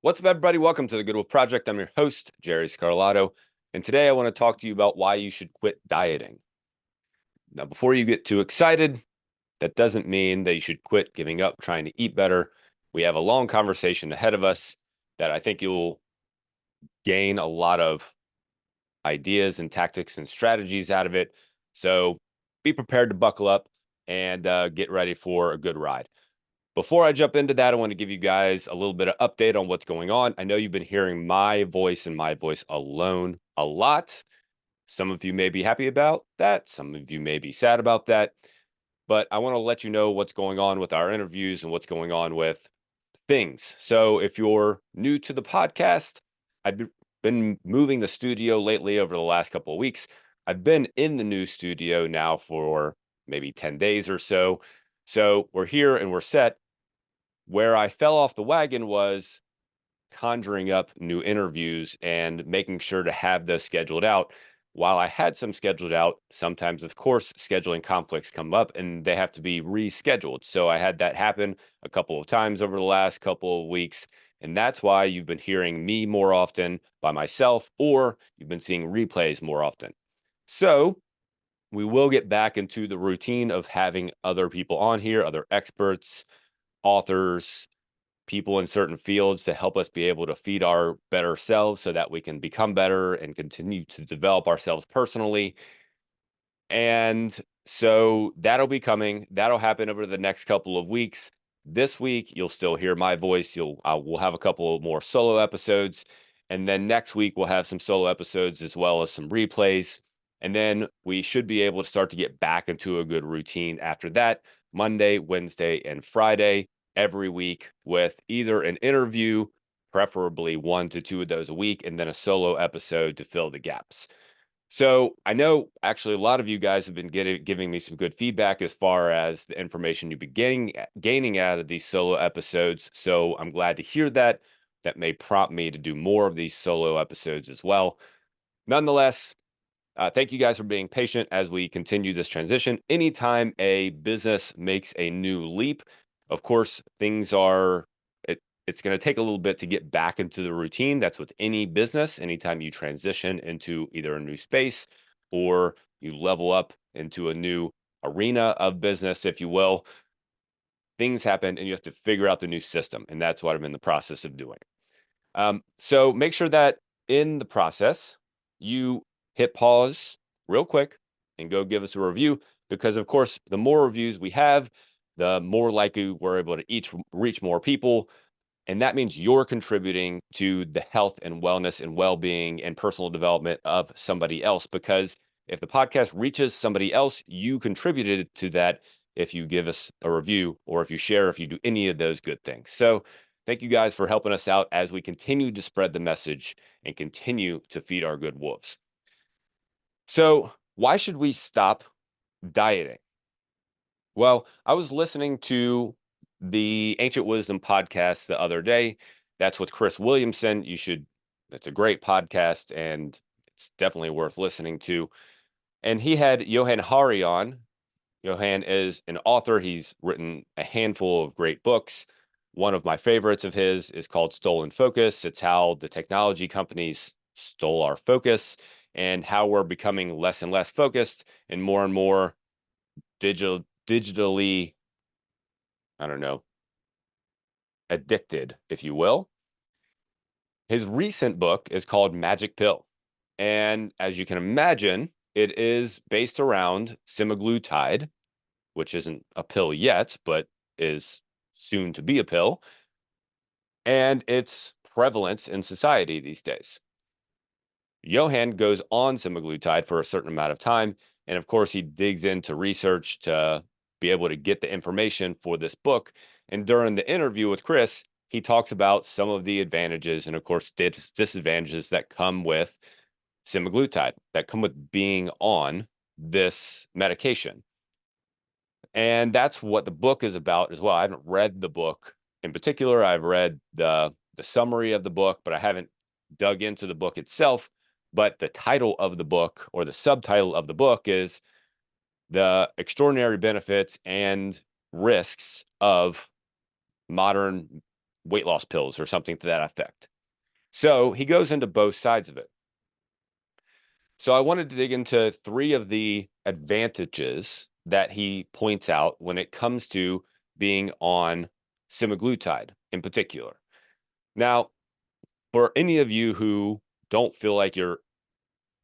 What's up, everybody? Welcome to the Goodwill Project. I'm your host, Jerry Scarlato, and today I want to talk to you about why you should quit dieting. Now, before you get too excited, that doesn't mean that you should quit giving up trying to eat better. We have a long conversation ahead of us that I think you'll gain a lot of ideas and tactics and strategies out of it. So be prepared to buckle up and get ready for a good ride. Before I jump into that, I want to give you guys a little bit of update on what's going on. I know you've been hearing my voice and my voice alone a lot. Some of you may be happy about that. Some of you may be sad about that. But I want to let you know what's going on with our interviews and what's going on with things. So if you're new to the podcast, I've been moving the studio lately over the last couple of weeks. I've been in the new studio now for maybe 10 days or so. So we're here and we're set. Where I fell off the wagon was conjuring up new interviews and making sure to have those scheduled out. While I had some scheduled out, sometimes, of course, scheduling conflicts come up and they have to be rescheduled. So I had that happen a couple of times over the last couple of weeks. And that's why you've been hearing me more often by myself, or you've been seeing replays more often. So we will get back into the routine of having other people on here, other experts, authors, people in certain fields to help us be able to feed our better selves so that we can become better and continue to develop ourselves personally. And so that'll be coming. That'll happen over the next couple of weeks. This week, you'll still hear my voice. We'll have a couple more solo episodes. And then next week, we'll have some solo episodes as well as some replays. And then we should be able to start to get back into a good routine after that, Monday, Wednesday, and Friday every week with either an interview, preferably 1 to 2 of those a week, and then a solo episode to fill the gaps. So I know actually a lot of you guys have been giving me some good feedback as far as the information you've been gaining out of these solo episodes. So I'm glad to hear that. That may prompt me to do more of these solo episodes as well. Nonetheless, thank you guys for being patient as we continue this transition. Anytime a business makes a new leap, of course, it's going to take a little bit to get back into the routine. That's with any business. Anytime you transition into either a new space or you level up into a new arena of business, if you will, things happen and you have to figure out the new system. And that's what I'm in the process of doing. So make sure that in the process, you hit pause real quick and go give us a review because, of course, the more reviews we have, the more likely we're able to each reach more people. And that means you're contributing to the health and wellness and well being and personal development of somebody else. Because if the podcast reaches somebody else, you contributed to that if you give us a review or if you share, if you do any of those good things. So, thank you guys for helping us out as we continue to spread the message and continue to feed our good wolves. So, why should we stop dieting? Well, I was listening to the Ancient Wisdom podcast the other day. That's with Chris Williamson. It's a great podcast and it's definitely worth listening to. And he had Johann Hari on. Johann is an author. He's written a handful of great books. One of my favorites of his is called Stolen Focus. It's how the technology companies stole our focus and how we're becoming less and less focused and more digitally, I don't know, addicted, if you will. His recent book is called Magic Pill. And as you can imagine, it is based around semaglutide, which isn't a pill yet, but is soon to be a pill, and its prevalence in society these days. Johann goes on semaglutide for a certain amount of time. And of course, he digs into research to be able to get the information for this book. And during the interview with Chris, he talks about some of the advantages and, of course, disadvantages that come with semaglutide, that come with being on this medication. And that's what the book is about as well. I haven't read the book in particular. I've read the summary of the book, but I haven't dug into the book itself. But the title of the book or the subtitle of the book is The Extraordinary Benefits and Risks of Modern weight loss pills or something to that effect. So he goes into both sides of it. So I wanted to dig into 3 of the advantages that he points out when it comes to being on semaglutide in particular. Now, for any of you who don't feel like you're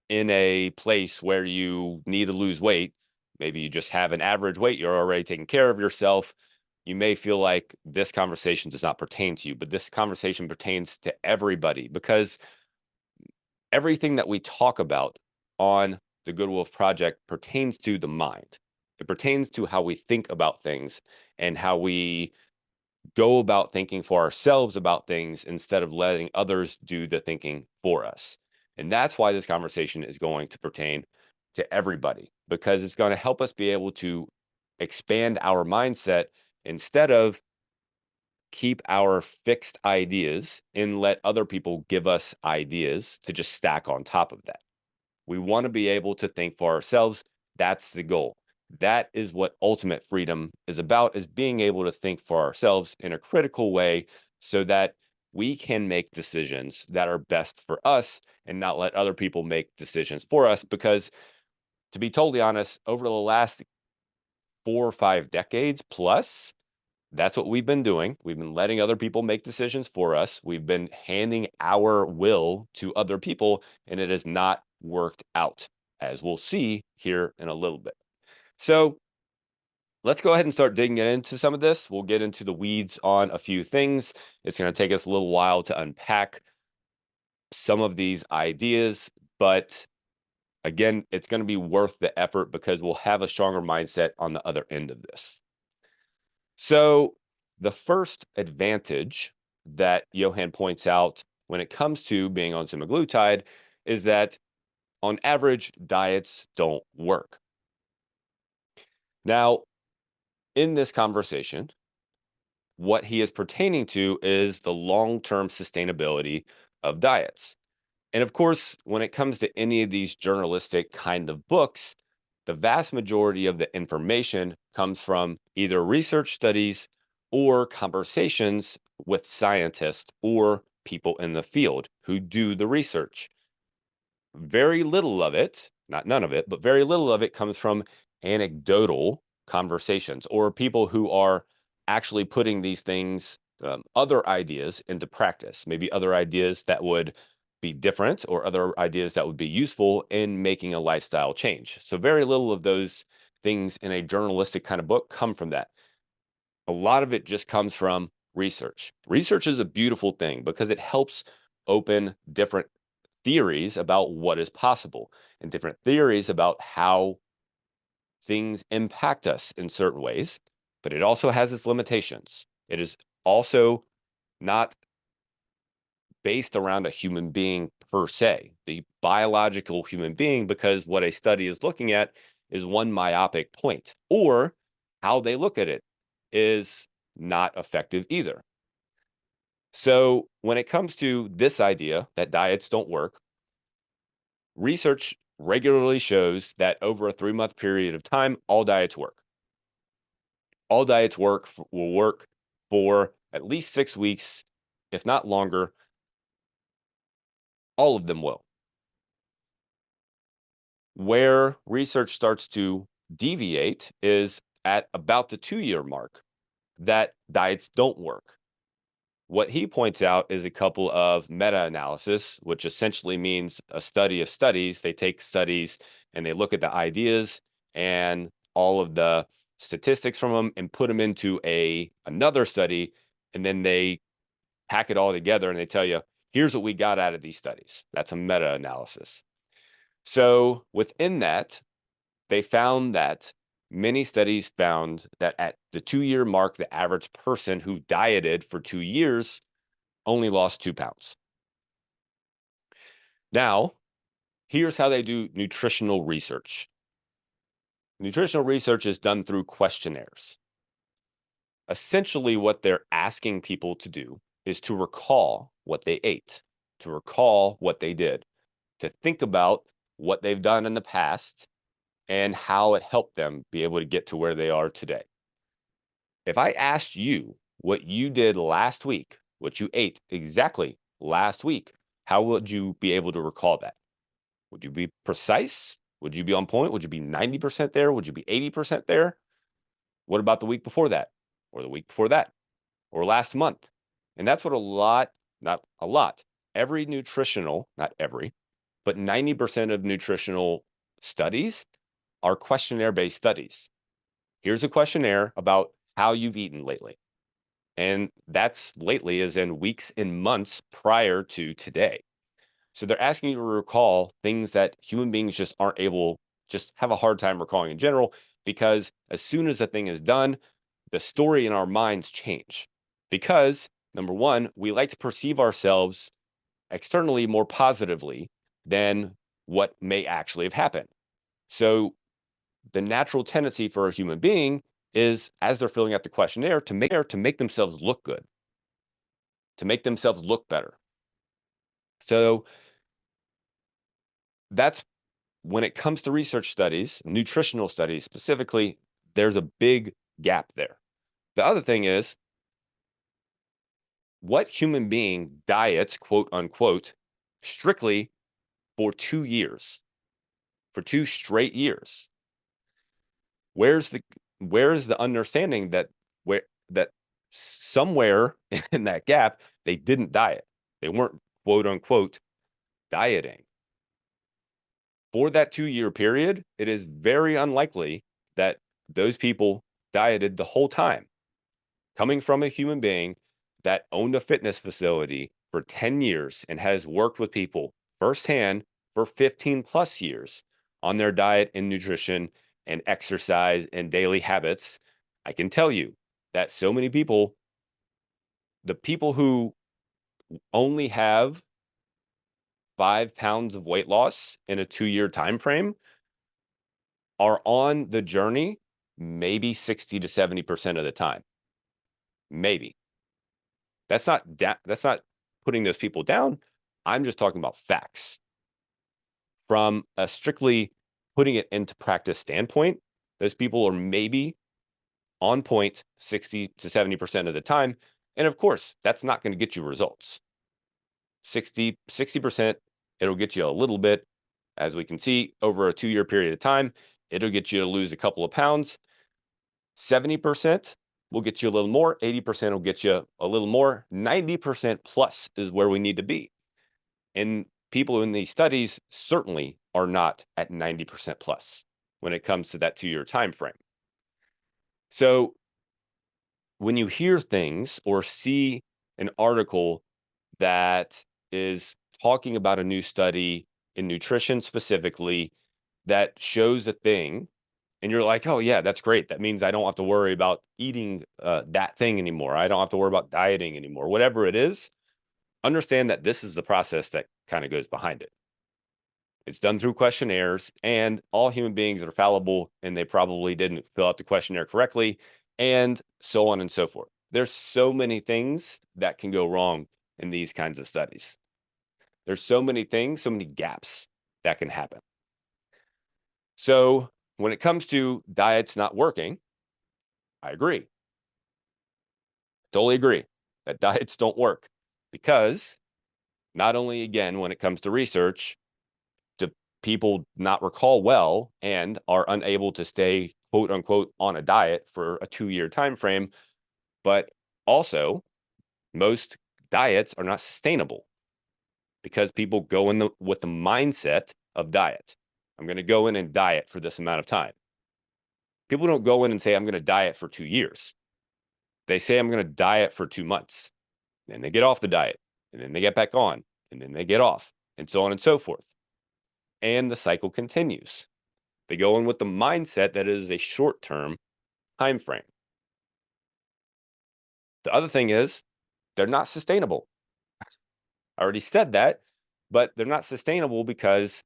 in a place where you need to lose weight, maybe you just have an average weight, you're already taking care of yourself, you may feel like this conversation does not pertain to you, but this conversation pertains to everybody because everything that we talk about on the Good Wolf Project pertains to the mind. It pertains to how we think about things and how we go about thinking for ourselves about things instead of letting others do the thinking for us. And that's why this conversation is going to pertain to everybody, because it's going to help us be able to expand our mindset instead of keep our fixed ideas and let other people give us ideas to just stack on top of that. We want to be able to think for ourselves. That's the goal. That is what ultimate freedom is about, is being able to think for ourselves in a critical way so that we can make decisions that are best for us and not let other people make decisions for us. Because to be totally honest, over the last 4 or 5 decades plus, that's what we've been doing. We've been letting other people make decisions for us. We've been handing our will to other people, and it has not worked out, as we'll see here in a little bit. So let's go ahead and start digging into some of this. We'll get into the weeds on a few things. It's going to take us a little while to unpack some of these ideas, but again, it's going to be worth the effort because we'll have a stronger mindset on the other end of this. So the first advantage that Johann points out when it comes to being on semaglutide is that on average, diets don't work. Now, in this conversation, what he is pertaining to is the long-term sustainability of diets. And of course, when it comes to any of these journalistic kind of books, the vast majority of the information comes from either research studies or conversations with scientists or people in the field who do the research. Very little of it, not none of it, but very little of it comes from anecdotal conversations or people who are actually putting these things, other ideas into practice, maybe other ideas that would be different or other ideas that would be useful in making a lifestyle change. So very little of those things in a journalistic kind of book come from that. A lot of it just comes from research. Research is a beautiful thing because it helps open different theories about what is possible and different theories about how things impact us in certain ways, but it also has its limitations. It is also not based around a human being per se, the biological human being, because what a study is looking at is one myopic point, or how they look at it is not effective either. So when it comes to this idea that diets don't work, research regularly shows that over a 3-month period of time, all diets work. All diets will work for at least 6 weeks, if not longer. All of them will. Where research starts to deviate is at about the 2-year mark that diets don't work. What he points out is a couple of meta-analysis, which essentially means a study of studies. They take studies and they look at the ideas and all of the statistics from them and put them into another study, and then they pack it all together and they tell you, here's what we got out of these studies. That's a meta-analysis. So within that, they found that many studies found that at the 2-year mark, the average person who dieted for 2 years only lost 2 pounds. Now, here's how they do nutritional research. Nutritional research is done through questionnaires. Essentially, what they're asking people to do is to recall what they ate, to recall what they did, to think about what they've done in the past and how it helped them be able to get to where they are today. If I asked you what you did last week what you ate exactly last week, how would you be able to recall that? Would you be precise? Would you be on point? Would you be 90% there? Would you be 80% there? What about the week before that? Or the week before that? Or last month? And that's what not a lot, every nutritional, not every, but 90% of nutritional studies are questionnaire-based studies. Here's a questionnaire about how you've eaten lately. And that's lately as in weeks and months prior to today. So they're asking you to recall things that human beings just aren't able, just have a hard time recalling in general, because as soon as a thing is done, the story in our minds change. Because number one, we like to perceive ourselves externally more positively than what may actually have happened. So the natural tendency for a human being is, as they're filling out the questionnaire, to make themselves look good, to make themselves look better. So that's when it comes to research studies, nutritional studies specifically, there's a big gap there. The other thing is, what human being diets, quote unquote, strictly for 2 years, for 2 straight years? Where's the understanding that that somewhere in that gap they didn't diet? They weren't, quote unquote, dieting. For that 2-year period, it is very unlikely that those people dieted the whole time. Coming from a human being that owned a fitness facility for 10 years and has worked with people firsthand for 15 plus years on their diet and nutrition and exercise and daily habits, I can tell you that so many people, the people who only have 5 pounds of weight loss in a 2-year time frame, are on the journey maybe 60 to 70% of the time. Maybe. That's not putting those people down. I'm just talking about facts. From a strictly putting it into practice standpoint, those people are maybe on point 60 to 70% of the time. And of course, that's not going to get you results. 60%, it'll get you a little bit. As we can see, over a 2-year period of time, it'll get you to lose a couple of pounds. 70% will get you a little more. 80% will get you a little more. 90% plus is where we need to be. And people in these studies certainly are not at 90% plus when it comes to that 2-year time frame. So when you hear things or see an article that is talking about a new study in nutrition specifically that shows a thing, and you're like, oh yeah, that's great, that means I don't have to worry about eating that thing anymore, I don't have to worry about dieting anymore, whatever it is, understand that this is the process that kind of goes behind it. It's done through questionnaires, and all human beings are fallible, and they probably didn't fill out the questionnaire correctly, and so on and so forth. There's so many things that can go wrong in these kinds of studies. There's so many things, so many gaps that can happen. So when it comes to diets not working, I agree. Totally agree that diets don't work, because not only, again, when it comes to research, do people not recall well and are unable to stay, quote unquote, on a diet for a 2-year time frame, but also most diets are not sustainable, because people go in with the mindset of diet. I'm going to go in and diet for this amount of time. People don't go in and say, I'm going to diet for 2 years. They say, I'm going to diet for 2 months. Then they get off the diet, and then they get back on, and then they get off, and so on and so forth. And the cycle continues. They go in with the mindset that it is a short-term time frame. The other thing is, they're not sustainable. I already said that, but they're not sustainable because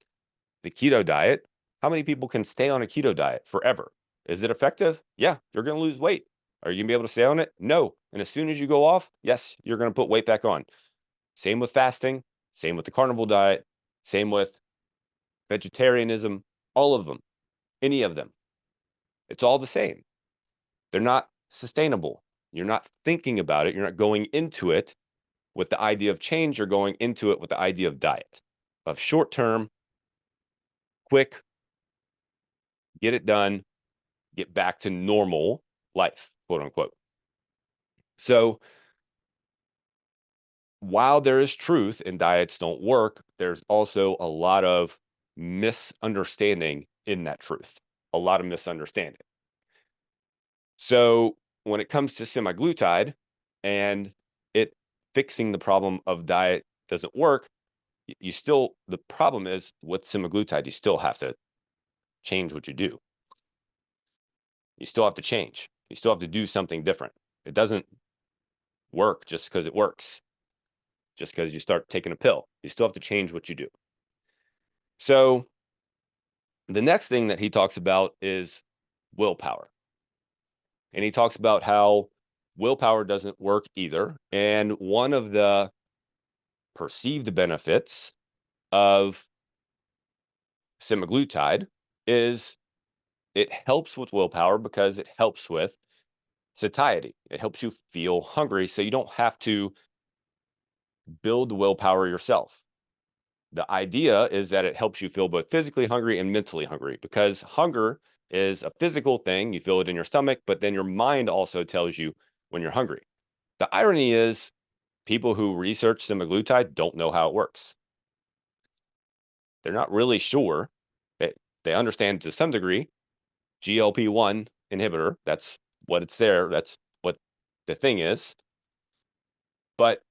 the keto diet, how many people can stay on a keto diet forever? Is it effective? Yeah, you're going to lose weight. Are you going to be able to stay on it? No. And as soon as you go off, yes, you're going to put weight back on. Same with fasting, same with the carnivore diet, same with vegetarianism, all of them, any of them. It's all the same. They're not sustainable. You're not thinking about it. You're not going into it with the idea of change, you're going into it with the idea of diet, of short-term, quick, get it done, get back to normal life, quote unquote. So while there is truth in diets don't work, there's also a lot of misunderstanding in that truth, a lot of misunderstanding. So when it comes to semaglutide and it fixing the problem of diet doesn't work, you still, the problem is with semaglutide, you still have to change what you do. You still have to change. You still have to do something different. It doesn't work just because it works, just because you start taking a pill. You still have to change what you do. So the next thing that he talks about is willpower. And he talks about how willpower doesn't work either. And one of the perceived benefits of semaglutide is it helps with willpower because it helps with satiety. It helps you feel hungry, so you don't have to build willpower yourself. The idea is that it helps you feel both physically hungry and mentally hungry, because hunger is a physical thing. You feel it in your stomach, but then your mind also tells you when you're hungry. The irony is people who research semaglutide don't know how it works. They're not really sure. They understand to some degree GLP-1 inhibitor. That's what it's there. That's what the thing is. But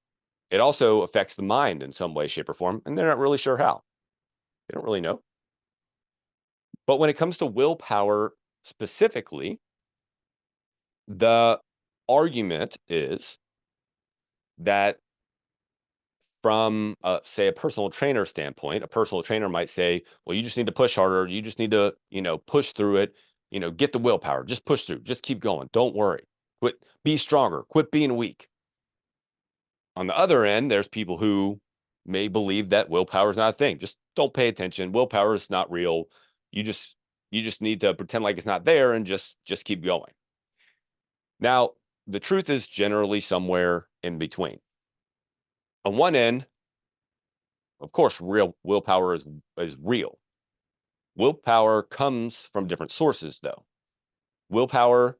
it also affects the mind in some way, shape, or form, and they're not really sure how. They don't really know. But when it comes to willpower specifically, the argument is that from, say, a personal trainer standpoint, a personal trainer might say, well, you just need to push harder. You just need to, push through it, get the willpower, just push through, just keep going. Don't worry. Quit, be stronger, quit being weak. On the other end, there's people who may believe that willpower is not a thing. Just don't pay attention. Willpower is not real. You just need to pretend like it's not there and just keep going. Now, the truth is generally somewhere in between. On one end, of course, real willpower is real. Willpower comes from different sources, though. Willpower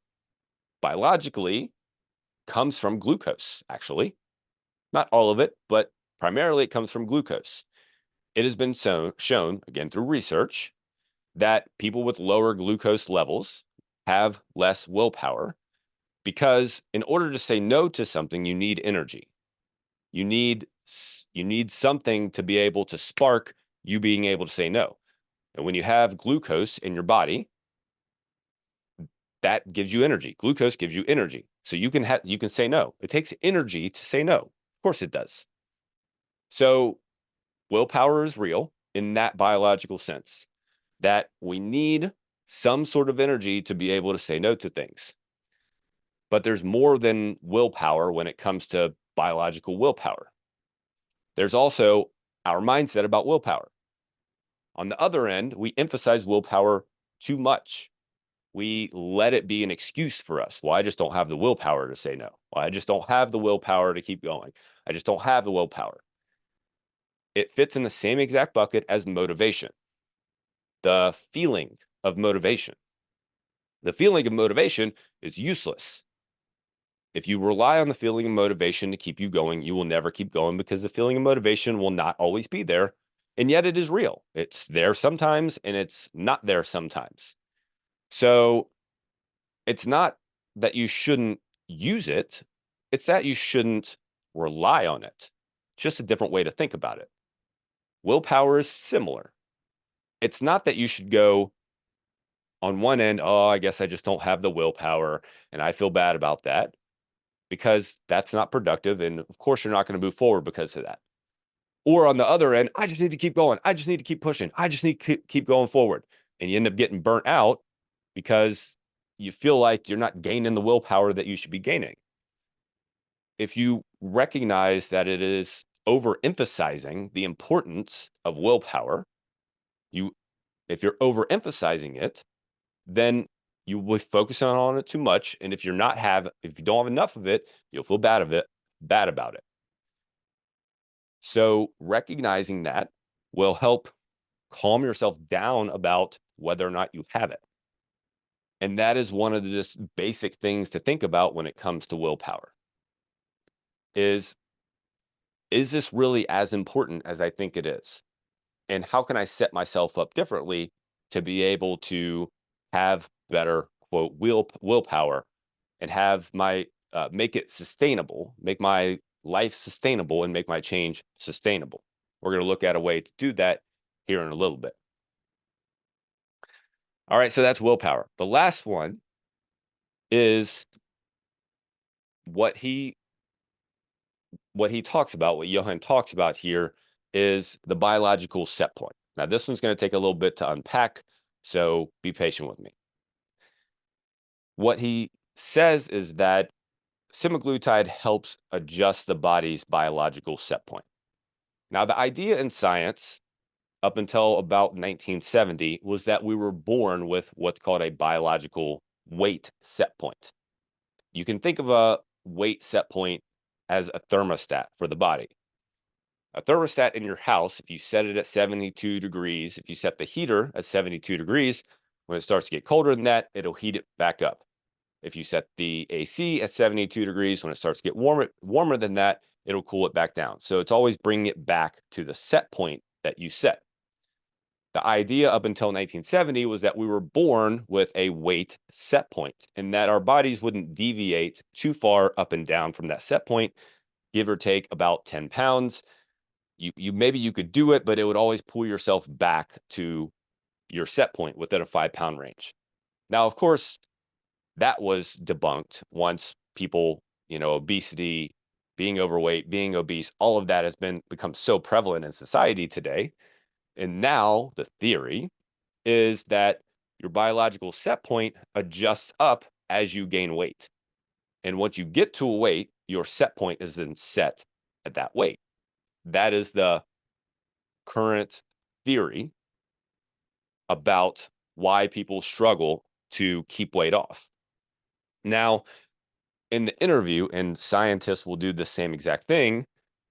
biologically comes from glucose, actually. Not all of it, but primarily it comes from glucose. It has been shown, again through research, that people with lower glucose levels have less willpower, because in order to say no to something, you need energy. You need something to be able to spark you being able to say no. And when you have glucose in your body, that gives you energy. Glucose gives you energy. So you can say no. It takes energy to say no. Of course it does. So willpower is real in that biological sense, that we need some sort of energy to be able to say no to things. But there's more than willpower when it comes to biological willpower. There's also our mindset about willpower. On the other end, we emphasize willpower too much. We let it be an excuse for us. Well, I just don't have the willpower to say no. Well, I just don't have the willpower to keep going. I just don't have the willpower. It fits in the same exact bucket as motivation. The feeling of motivation. The feeling of motivation is useless. If you rely on the feeling of motivation to keep you going, you will never keep going, because the feeling of motivation will not always be there. And yet it is real. It's there sometimes and it's not there sometimes. So it's not that you shouldn't use it. It's that you shouldn't rely on it. It's just a different way to think about it. Willpower is similar. It's not that you should go on one end, oh, I guess I just don't have the willpower and I feel bad about that, because that's not productive. And of course, you're not going to move forward because of that. Or on the other end, I just need to keep going. I just need to keep pushing. I just need to keep going forward. And you end up getting burnt out because you feel like you're not gaining the willpower that you should be gaining. If you recognize that it is overemphasizing the importance of willpower, if you're overemphasizing it, then you will focus on it too much. And if you don't have enough of it, you'll feel bad about it. So recognizing that will help calm yourself down about whether or not you have it. And that is one of the just basic things to think about when it comes to willpower is this really as important as I think it is? And how can I set myself up differently to be able to have better quote willpower and have my make it sustainable, make my life sustainable and make my change sustainable. We're going to look at a way to do that here in a little bit. All right, so that's willpower. The last one is what he talks about, what Johann talks about here is the biological set point. Now, this one's going to take a little bit to unpack, so be patient with me. What he says is that semaglutide helps adjust the body's biological set point. Now, the idea in science up until about 1970 was that we were born with what's called a biological weight set point. You can think of a weight set point as a thermostat for the body. A thermostat in your house, if you set it at 72 degrees, if you set the heater at 72 degrees, when it starts to get colder than that, it'll heat it back up. If you set the AC at 72 degrees, when it starts to get warmer than that, it'll cool it back down. So it's always bringing it back to the set point that you set. The idea up until 1970 was that we were born with a weight set point and that our bodies wouldn't deviate too far up and down from that set point, give or take about 10 pounds. You maybe you could do it, but it would always pull yourself back to your set point within a 5 pound range. Now, of course, that was debunked once people, obesity, being overweight, being obese, all of that has become so prevalent in society today. And now the theory is that your biological set point adjusts up as you gain weight. And once you get to a weight, your set point is then set at that weight. That is the current theory about why people struggle to keep weight off. Now, in the interview, and scientists will do the same exact thing,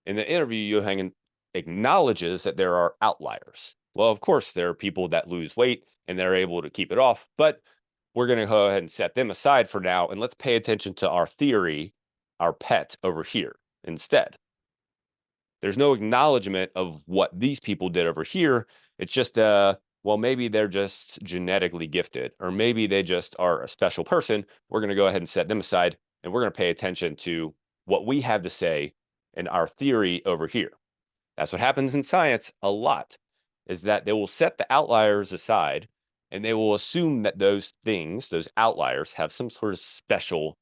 in the interview, Johann acknowledges that there are outliers. Well, of course, there are people that lose weight and they're able to keep it off, but we're going to go ahead and set them aside for now, and let's pay attention to our theory, our pet over here instead. There's no acknowledgement of what these people did over here. It's just, well, maybe they're just genetically gifted, or maybe they just are a special person. We're going to go ahead and set them aside, and we're going to pay attention to what we have to say and our theory over here. That's what happens in science a lot, is that they will set the outliers aside and they will assume that those things, those outliers, have some sort of special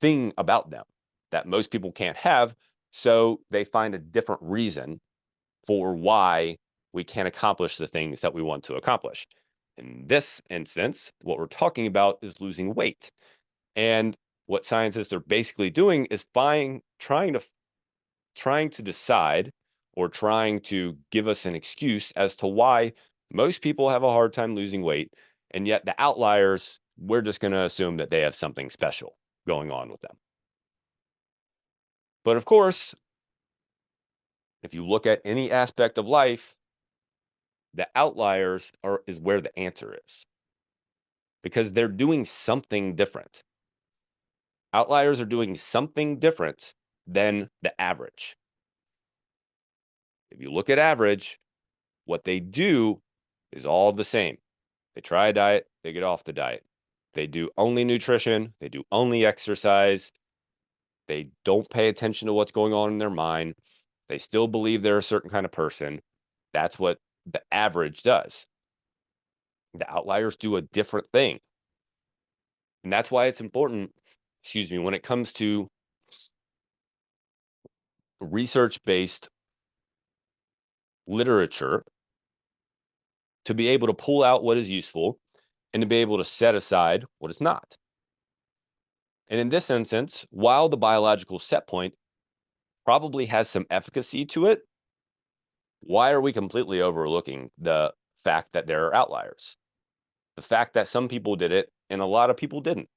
thing about them that most people can't have. So they find a different reason for why we can't accomplish the things that we want to accomplish. In this instance, what we're talking about is losing weight. And what scientists are basically doing is trying to decide or trying to give us an excuse as to why most people have a hard time losing weight. And yet the outliers, we're just going to assume that they have something special going on with them. But of course, if you look at any aspect of life, the outliers is where the answer is because they're doing something different. Outliers are doing something different than the average. If you look at average, what they do is all the same. They try a diet, they get off the diet. They do only nutrition, they do only exercise. They don't pay attention to what's going on in their mind. They still believe they're a certain kind of person. That's what the average does. The outliers do a different thing. And that's why it's important, when it comes to research-based literature, to be able to pull out what is useful and to be able to set aside what is not. And in this instance, while the biological set point probably has some efficacy to it, why are we completely overlooking the fact that there are outliers? The fact that some people did it and a lot of people didn't.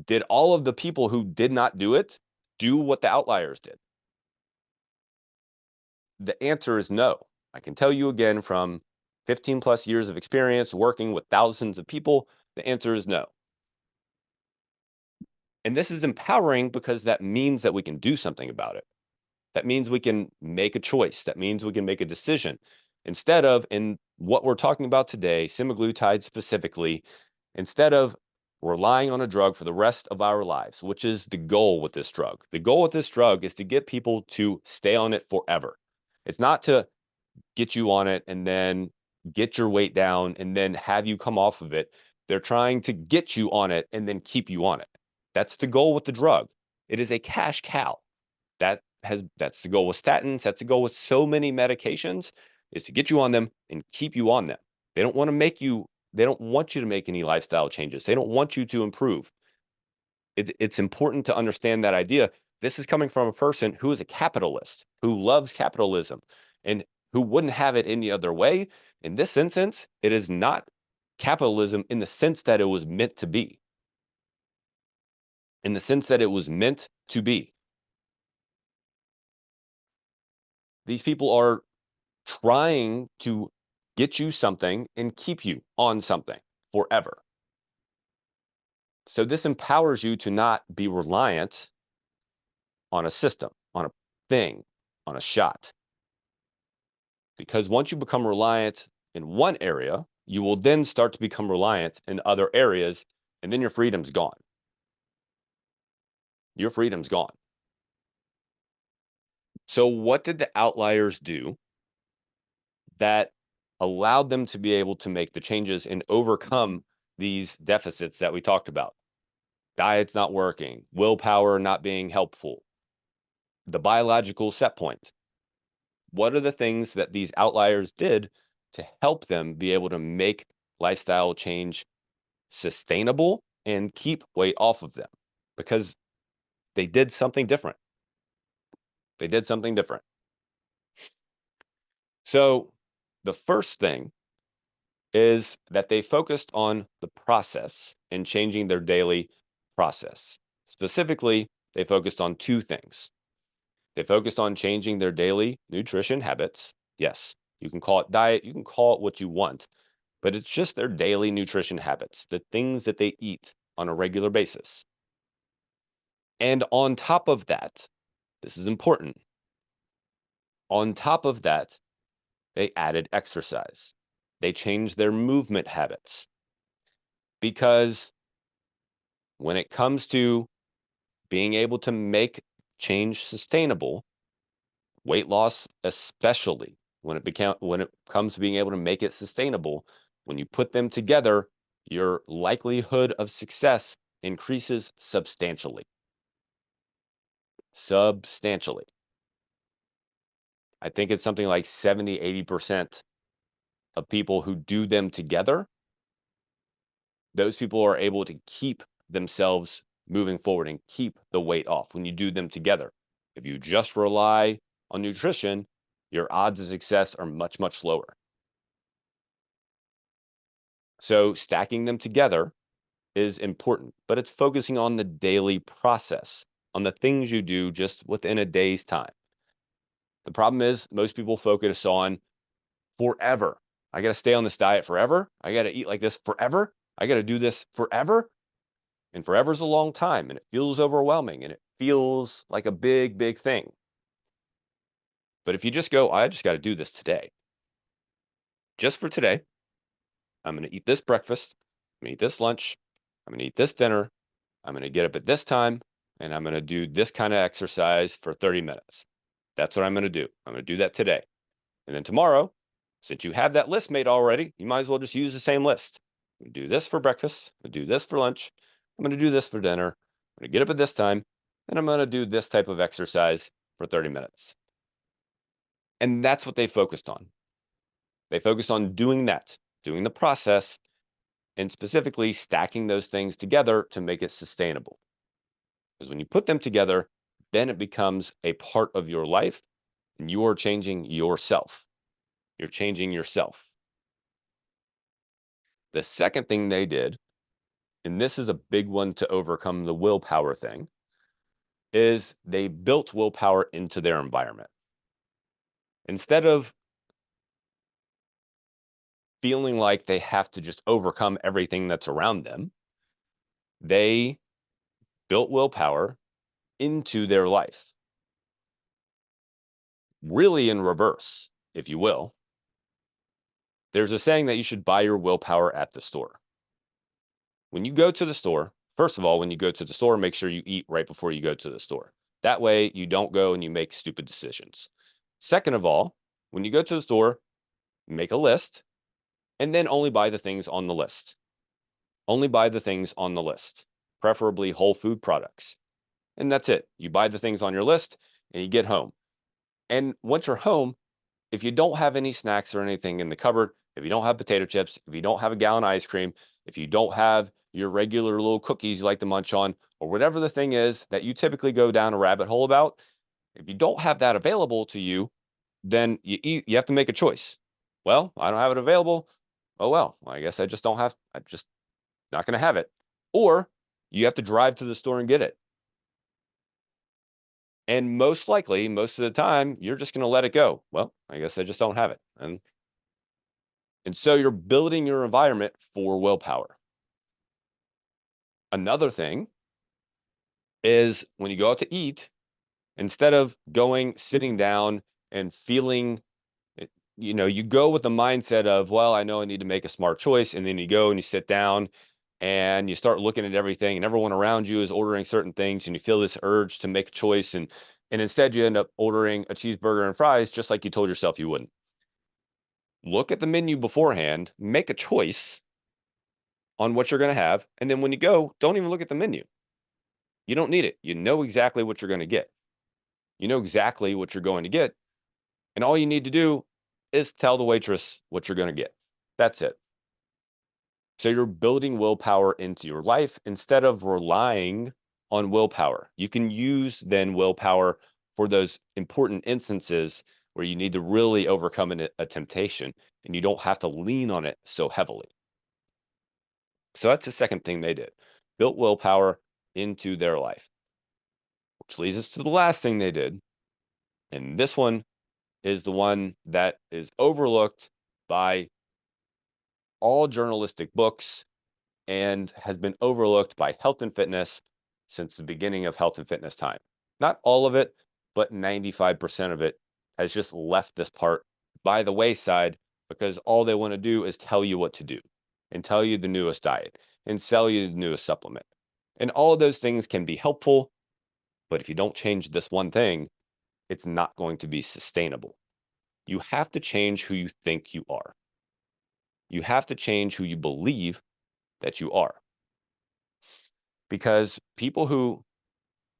Did all of the people who did not do it, do what the outliers did? The answer is no. I can tell you again from 15 plus years of experience working with thousands of people, the answer is no. And this is empowering because that means that we can do something about it. That means we can make a choice. That means we can make a decision. Instead of, in what we're talking about today, semaglutide specifically, instead of relying on a drug for the rest of our lives, which is the goal with this drug. The goal with this drug is to get people to stay on it forever. It's not to get you on it and then get your weight down and then have you come off of it. They're trying to get you on it and then keep you on it. That's the goal with the drug. It is a cash cow. That's the goal with statins. That's the goal with so many medications, is to get you on them and keep you on them. They don't want to make you, they don't want you to make any lifestyle changes. They don't want you to improve. It's important to understand that idea. This is coming from a person who is a capitalist, who loves capitalism, and who wouldn't have it any other way. In this instance, it is not capitalism in the sense that it was meant to be. In the sense that it was meant to be. These people are trying to get you something and keep you on something forever. So this empowers you to not be reliant on a system, on a thing, on a shot. Because once you become reliant in one area, you will then start to become reliant in other areas, and then your freedom's gone. Your freedom's gone. So what did the outliers do that allowed them to be able to make the changes and overcome these deficits that we talked about? Diet's not working, willpower not being helpful, the biological set point. What are the things that these outliers did to help them be able to make lifestyle change sustainable and keep weight off of them? Because they did something different. They did something different. So the first thing is that they focused on the process and changing their daily process. Specifically, they focused on two things. They focused on changing their daily nutrition habits. Yes, you can call it diet, you can call it what you want, but it's just their daily nutrition habits, the things that they eat on a regular basis. And on top of that, this is important. On top of that, they added exercise. They changed their movement habits because when it comes to being able to make change sustainable, weight loss especially, when it comes to being able to make it sustainable, when you put them together, your likelihood of success increases substantially. Substantially. I think it's something like 70, 80% of people who do them together, those people are able to keep themselves moving forward and keep the weight off when you do them together. If you just rely on nutrition, your odds of success are much, much lower. So stacking them together is important, but it's focusing on the daily process, on the things you do just within a day's time. The problem is most people focus on forever. I got to stay on this diet forever. I got to eat like this forever. I got to do this forever. And forever is a long time and it feels overwhelming and it feels like a big, big thing. But if you just go, I just got to do this today. Just for today, I'm going to eat this breakfast. I'm going to eat this lunch. I'm going to eat this dinner. I'm going to get up at this time and I'm going to do this kind of exercise for 30 minutes. That's what I'm going to do. I'm going to do that today. And then tomorrow, since you have that list made already, you might as well just use the same list. I'm going to do this for breakfast. I'm going to do this for lunch. I'm going to do this for dinner. I'm going to get up at this time. And I'm going to do this type of exercise for 30 minutes. And that's what they focused on. They focused on doing that, doing the process, and specifically stacking those things together to make it sustainable. Because when you put them together, then it becomes a part of your life and you are changing yourself. You're changing yourself. The second thing they did, and this is a big one to overcome the willpower thing, is they built willpower into their environment. Instead of feeling like they have to just overcome everything that's around them, they built willpower into their life. Really in reverse, if you will. There's a saying that you should buy your willpower at the store. When you go to the store, first of all, when you go to the store, make sure you eat right before you go to the store. That way you don't go and you make stupid decisions. Second of all, when you go to the store, make a list and then only buy the things on the list. Only buy the things on the list, preferably whole food products. And that's it. You buy the things on your list and you get home. And once you're home, if you don't have any snacks or anything in the cupboard, if you don't have potato chips, if you don't have a gallon of ice cream, if you don't have your regular little cookies you like to munch on, or whatever the thing is that you typically go down a rabbit hole about, if you don't have that available to you, then you have to make a choice. Well, I don't have it available. Oh, well, I guess I'm just not going to have it. Or you have to drive to the store and get it. And most likely, most of the time, you're just going to let it go. Well, I guess I just don't have it. And so you're building your environment for willpower. Another thing is when you go out to eat, instead of sitting down and feeling, you go with the mindset of, well, I know I need to make a smart choice. And then you go and you sit down and you start looking at everything and everyone around you is ordering certain things and you feel this urge to make a choice. And instead you end up ordering a cheeseburger and fries, just like you told yourself you wouldn't. Look at the menu beforehand, make a choice on what you're going to have. And then when you go, don't even look at the menu. You don't need it. You know exactly what you're going to get. You know exactly what you're going to get. And all you need to do is tell the waitress what you're going to get. That's it. So you're building willpower into your life instead of relying on willpower. You can use then willpower for those important instances where you need to really overcome a temptation and you don't have to lean on it so heavily. So that's the second thing they did. Built willpower into their life. Which leads us to the last thing they did. And this one is the one that is overlooked by all journalistic books and has been overlooked by health and fitness since the beginning of health and fitness time. Not all of it, but 95% of it has just left this part by the wayside because all they want to do is tell you what to do and tell you the newest diet and sell you the newest supplement. And all of those things can be helpful, but if you don't change this one thing, it's not going to be sustainable. You have to change who you think you are. You have to change who you believe that you are. Because people who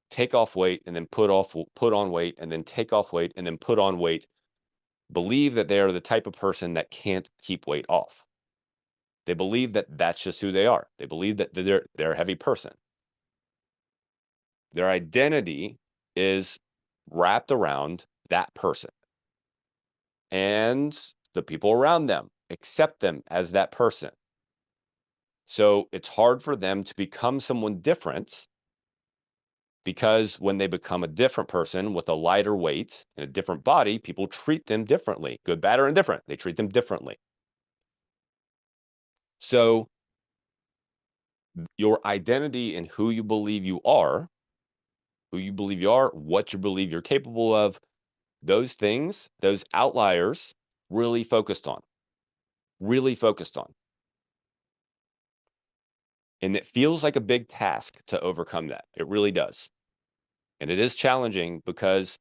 take off weight and then put on weight and then take off weight and then put on weight believe that they are the type of person that can't keep weight off. They believe that that's just who they are. They believe that they're a heavy person. Their identity is wrapped around that person. And the people around them accept them as that person. So it's hard for them to become someone different because when they become a different person with a lighter weight and a different body, people treat them differently, good, bad, or indifferent. They treat them differently. So your identity and who you believe you are, what you believe you're capable of, those things, those outliers, really focused on. Really focused on. And it feels like a big task to overcome that. It really does. And it is challenging because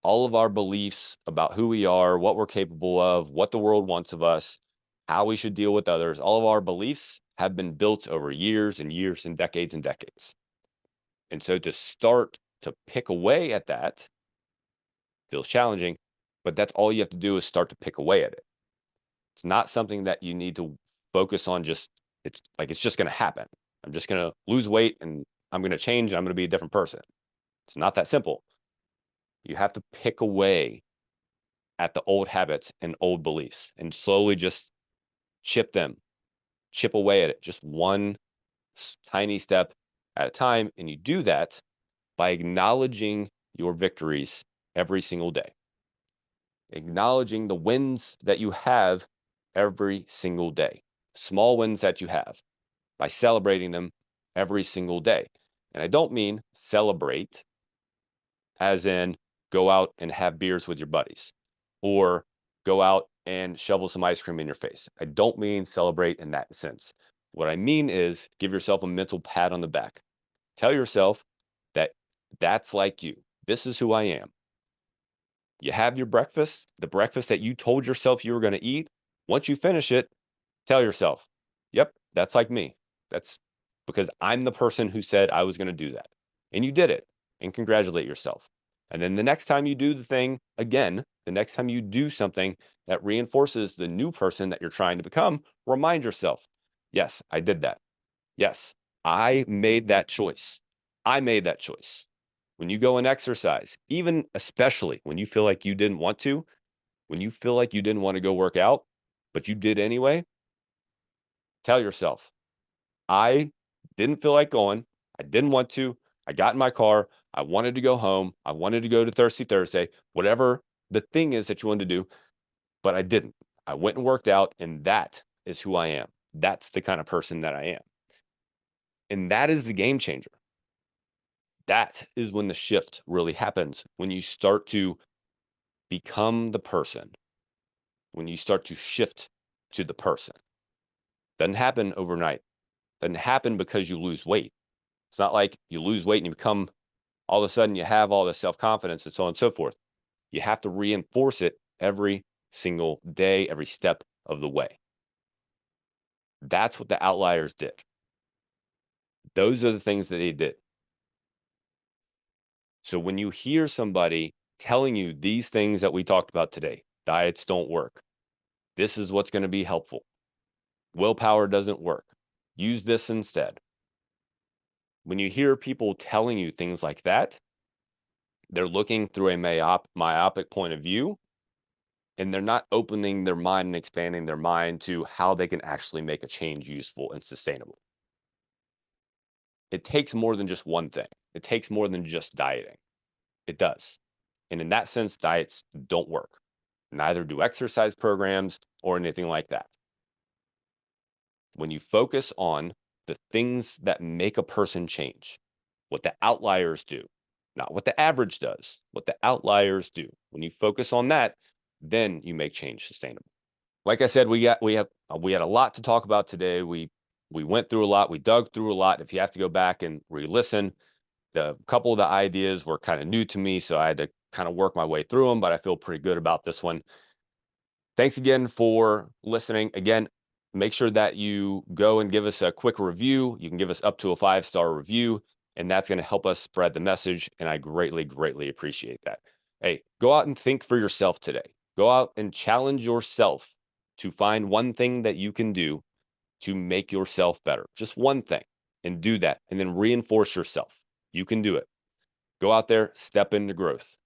all of our beliefs about who we are, what we're capable of, what the world wants of us, how we should deal with others, all of our beliefs have been built over years and years and decades. And so to start to pick away at that feels challenging, but that's all you have to do is start to pick away at it. It's not something that you need to focus on it's just going to happen. I'm just going to lose weight and I'm going to change and I'm going to be a different person. It's not that simple. You have to pick away at the old habits and old beliefs and slowly just chip away at it, just one tiny step at a time. And you do that by acknowledging your victories every single day, acknowledging the wins that you have every single day, small wins that you have, by celebrating them every single day. And I don't mean celebrate as in go out and have beers with your buddies or go out and shovel some ice cream in your face. I don't mean celebrate in that sense. What I mean is give yourself a mental pat on the back. Tell yourself that that's like you. This is who I am. You have your breakfast, the breakfast that you told yourself you were going to eat. Once you finish it, tell yourself, yep, that's like me. That's because I'm the person who said I was going to do that. And you did it. And congratulate yourself. And then the next time you do the thing again, the next time you do something that reinforces the new person that you're trying to become, remind yourself, yes, I did that. Yes, I made that choice. I made that choice. When you go and exercise, even especially when you feel like you didn't want to, when you feel like you didn't want to go work out, but you did anyway, tell yourself, I didn't feel like going. I didn't want to. I got in my car. I wanted to go home. I wanted to go to Thirsty Thursday, whatever the thing is that you wanted to do, but I didn't. I went and worked out, and that is who I am. That's the kind of person that I am. And that is the game changer. That is when the shift really happens, when you start to become the person, when you start to shift to the person. Doesn't happen overnight. Doesn't happen because you lose weight. It's not like you lose weight and you become all of a sudden you have all this self-confidence and so on and so forth. You have to reinforce it every single day, every step of the way. That's what the outliers did. Those are the things that they did. So when you hear somebody telling you these things that we talked about today, diets don't work. This is what's going to be helpful. Willpower doesn't work. Use this instead. When you hear people telling you things like that, they're looking through a myopic point of view, and they're not opening their mind and expanding their mind to how they can actually make a change useful and sustainable. It takes more than just one thing. It takes more than just dieting. It does. And in that sense, diets don't work. Neither do exercise programs or anything like that. When you focus on the things that make a person change, what the outliers do, not what the average does, what the outliers do. When you focus on that, then you make change sustainable. Like I said, we had a lot to talk about today. We went through a lot. We dug through a lot. If you have to go back and re-listen, the couple of the ideas were kind of new to me, so I had to kind of work my way through them, but I feel pretty good about this one. Thanks again for listening. Again, make sure that you go and give us a quick review. You can give us up to a 5-star review, and that's going to help us spread the message, and I greatly, greatly appreciate that. Hey, go out and think for yourself today. Go out and challenge yourself to find one thing that you can do to make yourself better. Just one thing, and do that, and then reinforce yourself. You can do it. Go out there, step into growth.